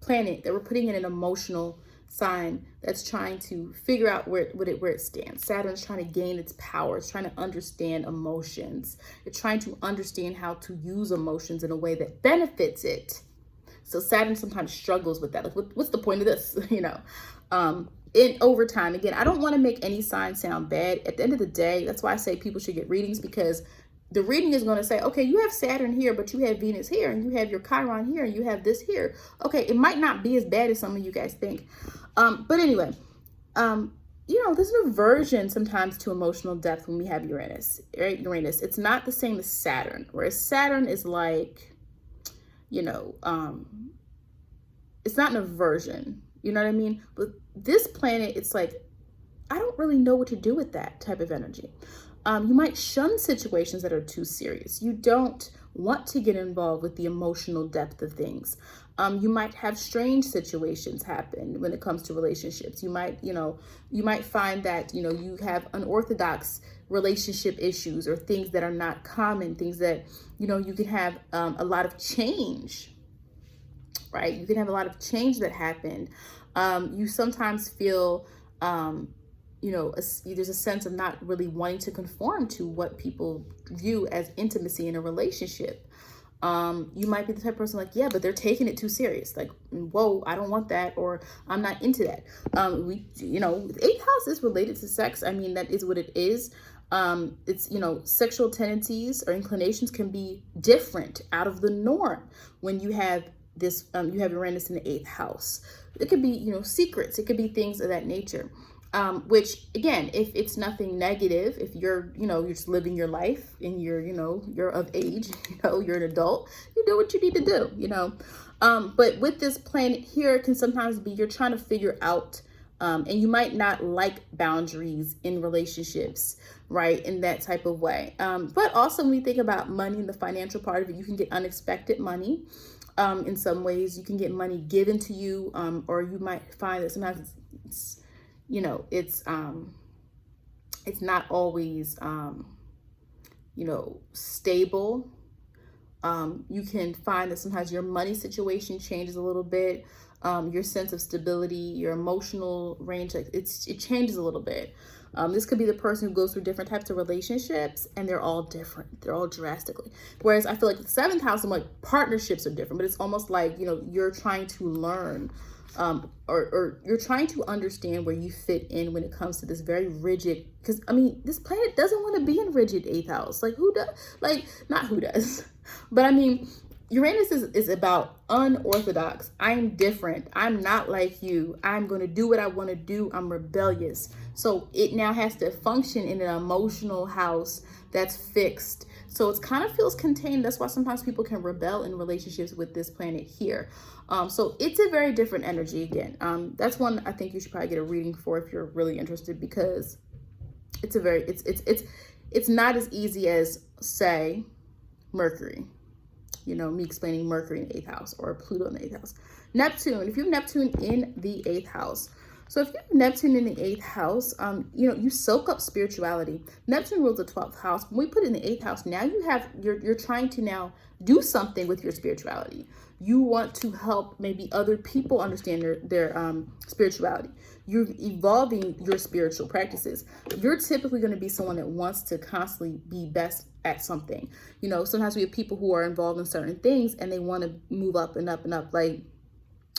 planet that we're putting in an emotional sign that's trying to figure out where it stands. Saturn's trying to gain its power. It's trying to understand emotions. It's trying to understand how to use emotions in a way that benefits it. So Saturn sometimes struggles with that. Like, what's the point of this? In over time, again, I don't want to make any sign sound bad. At the end of the day, that's why I say people should get readings, because the reading is going to say, okay, you have Saturn here, but you have Venus here, and you have your Chiron here, and you have this here. Okay, it might not be as bad as some of you guys think. But anyway, there's an aversion sometimes to emotional depth when we have Uranus, right? Uranus, it's not the same as Saturn, whereas Saturn is like, it's not an aversion. You know what I mean? But this planet, it's like, I don't really know what to do with that type of energy. You might shun situations that are too serious. You don't want to get involved with the emotional depth of things. You might have strange situations happen when it comes to relationships. You might find that, you have unorthodox relationship issues, or things that are not common, things that, you can have a lot of change, right? You can have a lot of change that happened. You sometimes feel, there's a sense of not really wanting to conform to what people view as intimacy in a relationship. You might be the type of person like, yeah, but they're taking it too serious. Like, whoa, I don't want that, or I'm not into that. The 8th house is related to sex. I mean, that is what it is. It's, sexual tendencies or inclinations can be different, out of the norm, when you have this, you have Uranus in the 8th house. It could be, you know, secrets. It could be things of that nature. Which again, if it's nothing negative, if you're, you know, you're just living your life and you're, you know, you're of age, you know, you're an adult, you do what you need to do, you know. But with this planet here, it can sometimes be you're trying to figure out, and you might not like boundaries in relationships, right, in that type of way. But also when we think about money and the financial part of it, you can get unexpected money. In some ways, you can get money given to you, or you might find that sometimes it's you know, it's not always, you know, stable. You can find that sometimes your money situation changes a little bit. Your sense of stability, your emotional range, like it changes a little bit. This could be the person who goes through different types of relationships, and they're all different. They're all drastically. Whereas I feel like the 7th house, I'm like, partnerships are different, but it's almost like, you know, you're trying to learn, or you're trying to understand where you fit in when it comes to this very rigid, because I mean, this planet doesn't want to be in rigid 8th house. Like who does? Like not who does, but I mean, Uranus is about unorthodox. I'm different. I'm not like you. I'm going to do what I want to do. I'm rebellious. So it now has to function in an emotional house that's fixed. So it kind of feels contained. That's why sometimes people can rebel in relationships with this planet here. So it's a very different energy again. That's one I think you should probably get a reading for if you're really interested, because it's a very, it's not as easy as, say, Mercury. You know, me explaining Mercury in the 8th house or Pluto in the 8th house. Neptune, if you have Neptune in the 8th house. So if you have Neptune in the 8th house, you know, you soak up spirituality. Neptune rules the 12th house. When we put it in the 8th house, now you have, you're trying to now do something with your spirituality. You want to help maybe other people understand their spirituality. You're evolving your spiritual practices. You're typically going to be someone that wants to constantly be best at something. You know, sometimes we have people who are involved in certain things and they want to move up and up and up. Like,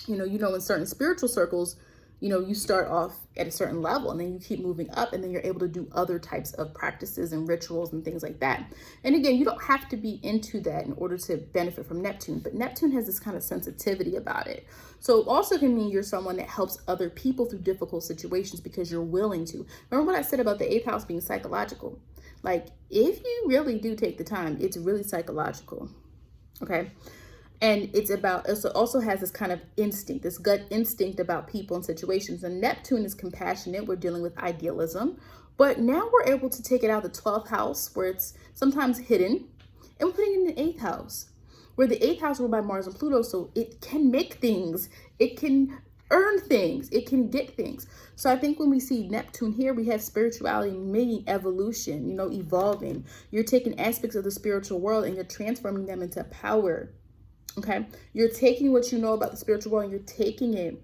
you know, in certain spiritual circles, you know, you start off at a certain level and then you keep moving up, and then you're able to do other types of practices and rituals and things like that. And again, you don't have to be into that in order to benefit from Neptune, but Neptune has this kind of sensitivity about it. So it also can mean you're someone that helps other people through difficult situations because you're willing to. Remember what I said about the 8th house being psychological? Like, if you really do take the time, it's really psychological. Okay. And it's about, it also has this kind of instinct, this gut instinct about people and situations. And Neptune is compassionate. We're dealing with idealism. But now we're able to take it out of the 12th house, where it's sometimes hidden, and we're putting it in the 8th house, where the 8th house ruled by Mars and Pluto. So it can make things, it can earn things, it can get things. So I think when we see Neptune here, we have spirituality meaning evolution, you know, evolving. You're taking aspects of the spiritual world and you're transforming them into power. Okay, you're taking what you know about the spiritual world and you're taking it.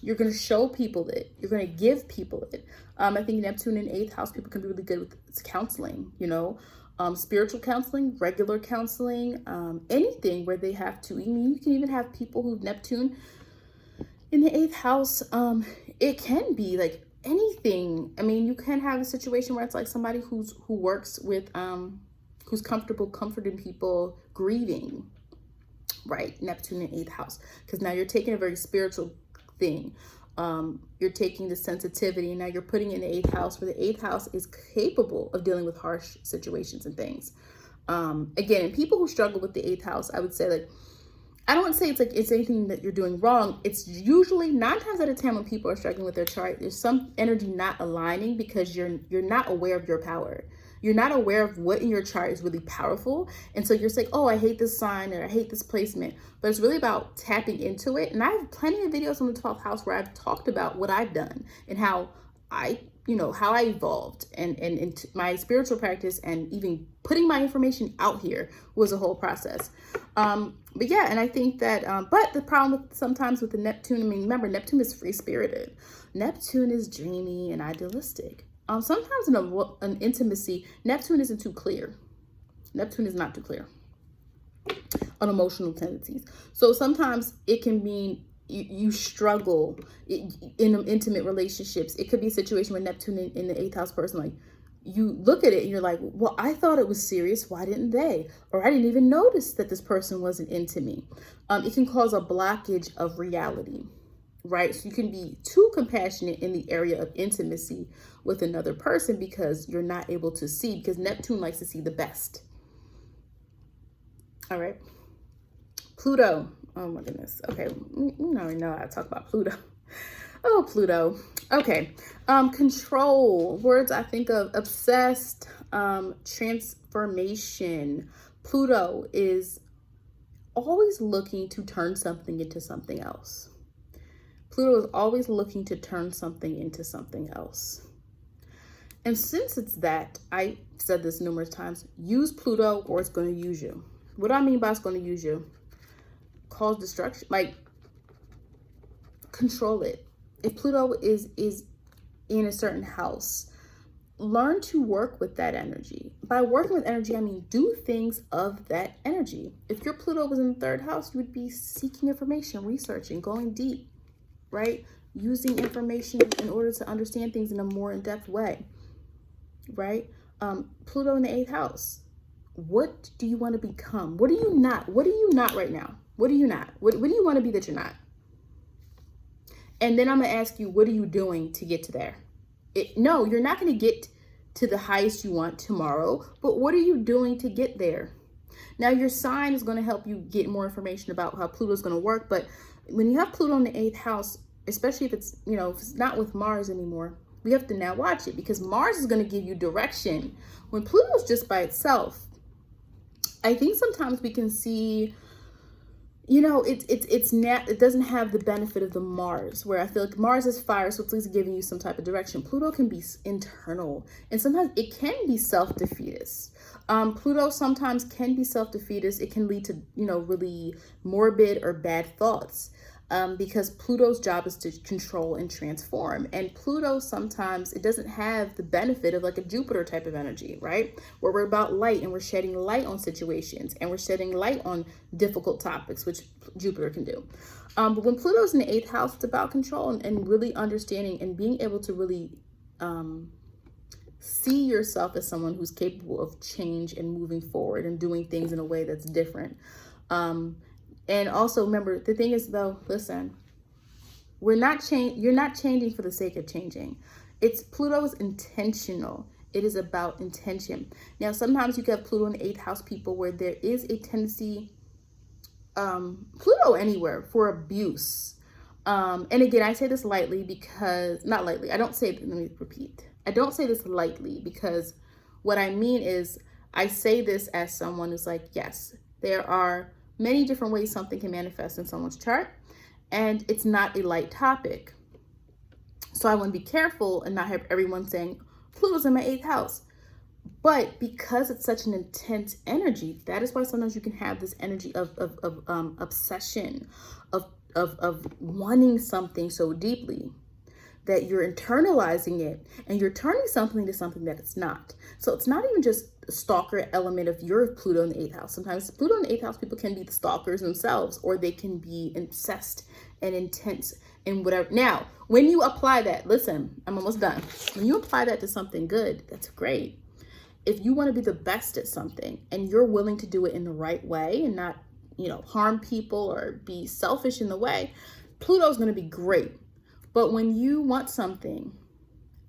You're going to show people it. You're going to give people it. I think Neptune in 8th house, people can be really good with counseling, you know, spiritual counseling, regular counseling, anything where they have to. I mean, you can even have people who have Neptune in the 8th house. It can be like anything. I mean, you can have a situation where it's like somebody who works with, who's comfortable comforting people grieving. Right, Neptune in 8th house, because now you're taking a very spiritual thing. You're taking the sensitivity and now you're putting it in the 8th house, where the 8th house is capable of dealing with harsh situations and things. Again, and people who struggle with the 8th house, I would say, like, I don't want to say it's anything that you're doing wrong. It's usually 9 times out of 10 when people are struggling with their chart, there's some energy not aligning because you're not aware of your power. You're not aware of what in your chart is really powerful. And so you're saying, oh, I hate this sign or I hate this placement. But it's really about tapping into it. And I have plenty of videos on the 12th house where I've talked about what I've done and how I evolved and my spiritual practice, and even putting my information out here was a whole process. But yeah, and I think that, but the problem sometimes with the Neptune, I mean, remember, Neptune is free spirited. Neptune is dreamy and idealistic. Sometimes in an intimacy, Neptune isn't too clear. Neptune is not too clear on emotional tendencies. So sometimes it can mean you struggle in intimate relationships. It could be a situation where Neptune in the 8th house person, like, you look at it and you're like, well, I thought it was serious. Why didn't they? Or I didn't even notice that this person wasn't into me. It can cause a blockage of reality, right? So you can be too compassionate in the area of intimacy with another person because you're not able to see, because Neptune likes to see the best. All right. Pluto. Oh my goodness. Okay. We already know how to talk about Pluto. Oh, Pluto. Okay. Control. Words I think of: obsessed, transformation. Pluto is always looking to turn something into something else. Pluto is always looking to turn something into something else. And since it's that, I said this numerous times, use Pluto or it's going to use you. What do I mean by it's going to use you? Cause destruction, like control it. If Pluto is in a certain house, learn to work with that energy. By working with energy, I mean do things of that energy. If your Pluto was in the third house, you would be seeking information, researching, going deep, right? Using information in order to understand things in a more in-depth way, right? Pluto in the 8th house. What do you want to become? What are you not? What are you not right now? What are you not? What do you want to be that you're not? And then I'm going to ask you, what are you doing to get to there? No, you're not going to get to the highest you want tomorrow, but what are you doing to get there? Now, your sign is going to help you get more information about how Pluto is going to work. But when you have Pluto in the 8th house, especially if it's, if it's not with Mars anymore, we have to now watch it because Mars is going to give you direction. When Pluto is just by itself, I think sometimes we can see, it doesn't have the benefit of the Mars, where I feel like Mars is fire, so it's at least giving you some type of direction. Pluto can be internal, and sometimes it can be self-defeatist. Pluto sometimes can be self-defeatist. It can lead to, really morbid or bad thoughts. Because Pluto's job is to control and transform. And Pluto sometimes, it doesn't have the benefit of like a Jupiter type of energy, right? Where we're about light and we're shedding light on situations and we're shedding light on difficult topics, which Jupiter can do. But when Pluto's in the 8th house, it's about control and really understanding and being able to really see yourself as someone who's capable of change and moving forward and doing things in a way that's different. And also remember, the thing is though, listen, you're not changing for the sake of changing. Pluto is intentional. It is about intention. Now, sometimes you get Pluto in the 8th house people where there is a tendency, Pluto anywhere, for abuse. And again, I say this lightly because, not lightly, let me repeat. I don't say this lightly because what I mean is I say this as someone who's like, yes, there are many different ways something can manifest in someone's chart, and it's not a light topic. So I want to be careful and not have everyone saying, Pluto's in my 8th house. But because it's such an intense energy, that is why sometimes you can have this energy of obsession, of wanting something so deeply that you're internalizing it and you're turning something into something that it's not. So it's not even just the stalker element of your Pluto in the 8th house. Sometimes Pluto in the 8th house people can be the stalkers themselves, or they can be obsessed and intense and whatever. Now, when you apply that, listen, I'm almost done. When you apply that to something good, that's great. If you want to be the best at something and you're willing to do it in the right way and not, harm people or be selfish in the way, Pluto's going to be great. But when you want something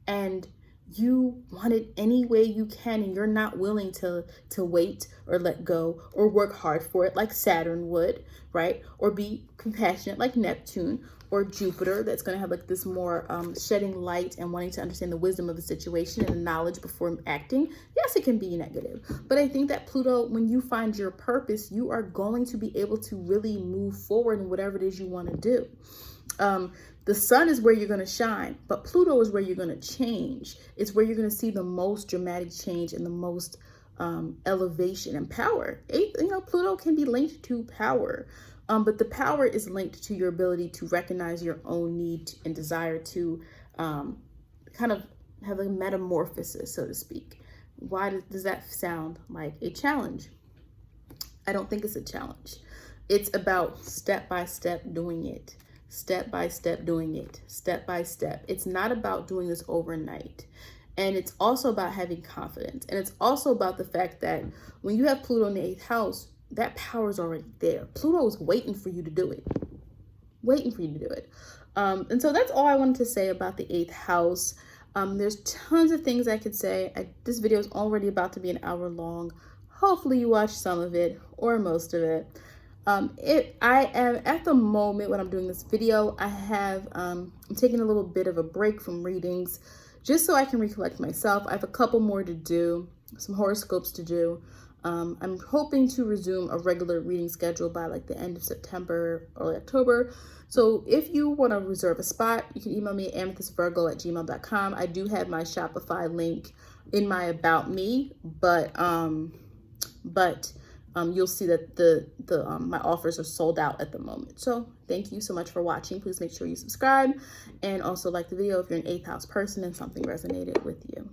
and you want it any way you can and you're not willing to wait or let go or work hard for it like Saturn would, right? Or be compassionate like Neptune or Jupiter, that's going to have like this more shedding light and wanting to understand the wisdom of the situation and the knowledge before acting. Yes, it can be negative. But I think that Pluto, when you find your purpose, you are going to be able to really move forward in whatever it is you want to do. The sun is where you're going to shine, but Pluto is where you're going to change. It's where you're going to see the most dramatic change and the most elevation and power. Pluto can be linked to power, but the power is linked to your ability to recognize your own need and desire to kind of have a metamorphosis, so to speak. Why does that sound like a challenge? I don't think it's a challenge. It's about step by step doing it. Step by step doing it, step by step. It's not about doing this overnight. And it's also about having confidence. And it's also about the fact that when you have Pluto in the 8th house, that power is already there. Pluto is waiting for you to do it. Waiting for you to do it. And so that's all I wanted to say about the 8th house. There's tons of things I could say. This video is already about to be an hour long. Hopefully you watched some of it or most of it. I am at the moment when I'm doing this video, I'm taking a little bit of a break from readings just so I can recollect myself. I have a couple more to do, some horoscopes to do. I'm hoping to resume a regular reading schedule by like the end of September, early October. So if you want to reserve a spot, you can email me at amethystvirgo@gmail.com. I do have my Shopify link in my About Me, but you'll see that my offers are sold out at the moment. So thank you so much for watching. Please make sure you subscribe and also like the video if you're an 8th house person and something resonated with you.